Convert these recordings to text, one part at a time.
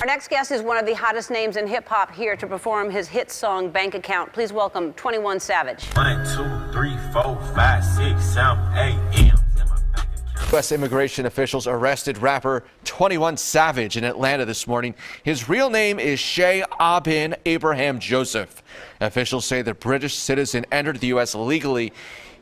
Our next guest is one of the hottest names in hip-hop, here to perform his hit song, Bank Account. Please welcome 21 Savage. 1, 2, 3, 4, 5, 6, 7, 8 M. U.S. immigration officials arrested rapper 21 Savage in Atlanta this morning. His real name is Shay Abin Abraham Joseph. Officials say the British citizen entered the U.S. illegally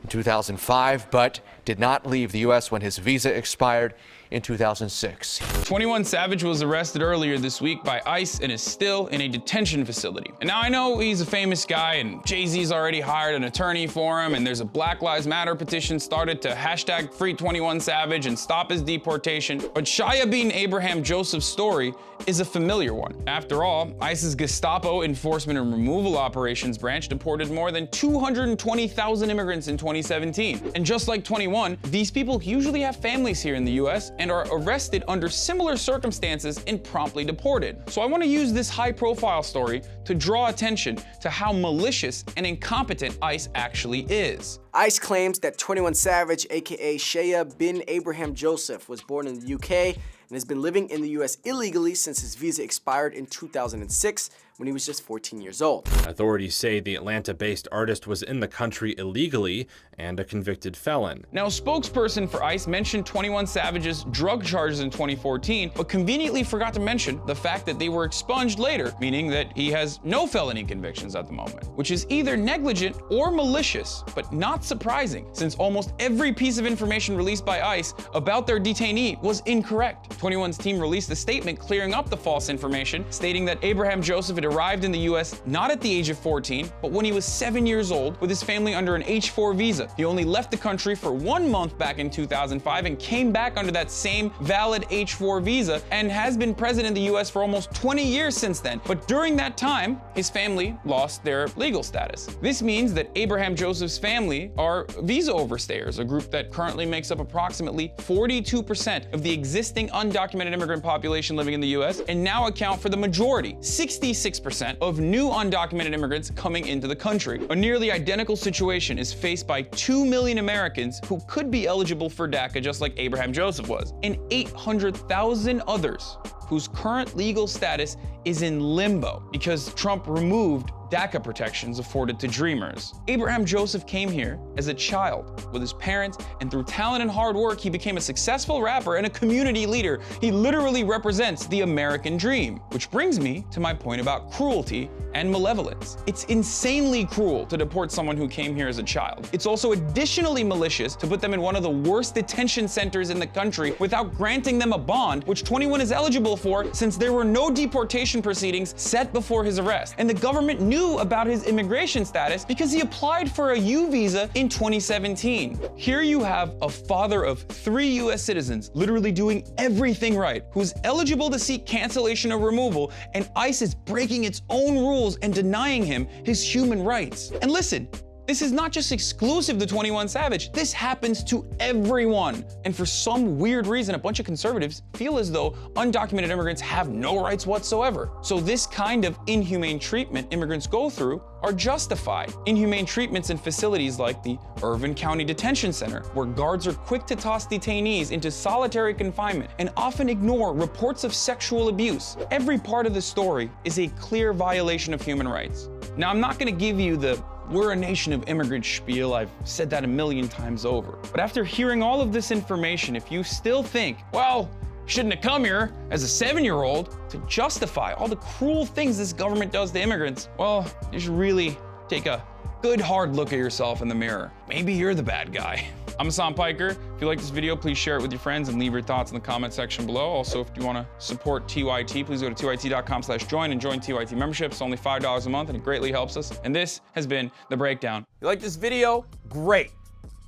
in 2005, but did not leave the U.S. when his visa expired in 2006. 21 Savage was arrested earlier this week by ICE and is still in a detention facility. And now I know he's a famous guy and Jay-Z's already hired an attorney for him, and there's a Black Lives Matter petition started to hashtag free 21 Savage and stop his deportation. But Shaya bin Abraham Joseph's story is a familiar one. After all, ICE's Gestapo Enforcement and Removal Operations branch deported more than 220,000 immigrants in 2017. And just like 21, these people usually have families here in the US and are arrested under similar circumstances and promptly deported. So I want to use this high-profile story to draw attention to how malicious and incompetent ICE actually is. ICE claims that 21 Savage, aka Shaya bin Abraham Joseph, was born in the UK and has been living in the US illegally since his visa expired in 2006 when he was just 14 years old. Authorities say the Atlanta-based artist was in the country illegally and a convicted felon. Now, a spokesperson for ICE mentioned 21 Savage's drug charges in 2014, but conveniently forgot to mention the fact that they were expunged later, meaning that he has no felony convictions at the moment, which is either negligent or malicious, but not surprising, since almost every piece of information released by ICE about their detainee was incorrect. 21's team released a statement clearing up the false information, stating that Abraham Joseph had arrived in the US not at the age of 14, but when he was 7 years old with his family under an H-4 visa. He only left the country for 1 month back in 2005 and came back under that same valid H-4 visa and has been present in the US for almost 20 years since then. But during that time, his family lost their legal status. This means that Abraham Joseph's family are visa overstayers, a group that currently makes up approximately 42% of the existing undocumented immigrant population living in the US and now account for the majority, 66% of new undocumented immigrants coming into the country. A nearly identical situation is faced by 2 million Americans who could be eligible for DACA just like Abraham Joseph was, and 800,000 others whose current legal status is in limbo because Trump removed DACA protections afforded to dreamers. Abraham Joseph came here as a child with his parents, and through talent and hard work, he became a successful rapper and a community leader. He literally represents the American dream. Which brings me to my point about cruelty and malevolence. It's insanely cruel to deport someone who came here as a child. It's also additionally malicious to put them in one of the worst detention centers in the country without granting them a bond, which 21 is eligible for since there were no deportation proceedings set before his arrest. And the government knew about his immigration status because he applied for a U visa in 2017. Here you have a father of 3 US citizens literally doing everything right, who's eligible to seek cancellation or removal, and ICE is breaking its own rules and denying him his human rights. And listen, this is not just exclusive to 21 Savage. This happens to everyone. And for some weird reason, a bunch of conservatives feel as though undocumented immigrants have no rights whatsoever. So this kind of inhumane treatment immigrants go through are justified. Inhumane treatments in facilities like the Irvin County Detention Center, where guards are quick to toss detainees into solitary confinement and often ignore reports of sexual abuse. Every part of the story is a clear violation of human rights. Now, I'm not gonna give you the "we're a nation of immigrants" spiel. I've said that a million times over. But after hearing all of this information, if you still think, well, shouldn't have come here as a 7-year-old to justify all the cruel things this government does to immigrants, well, you should really take a good hard look at yourself in the mirror. Maybe you're the bad guy. I'm Hasan Piker. If you like this video, please share it with your friends and leave your thoughts in the comment section below. Also, if you want to support TYT, please go to tyt.com/join and join TYT membership. It's only $5 a month and it greatly helps us. And this has been The Breakdown. If you like this video? Great.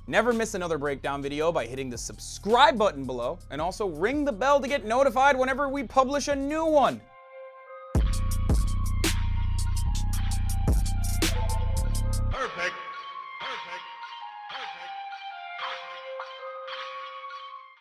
Never miss another breakdown video by hitting the subscribe button below, and also ring the bell to get notified whenever we publish a new one. Perfect.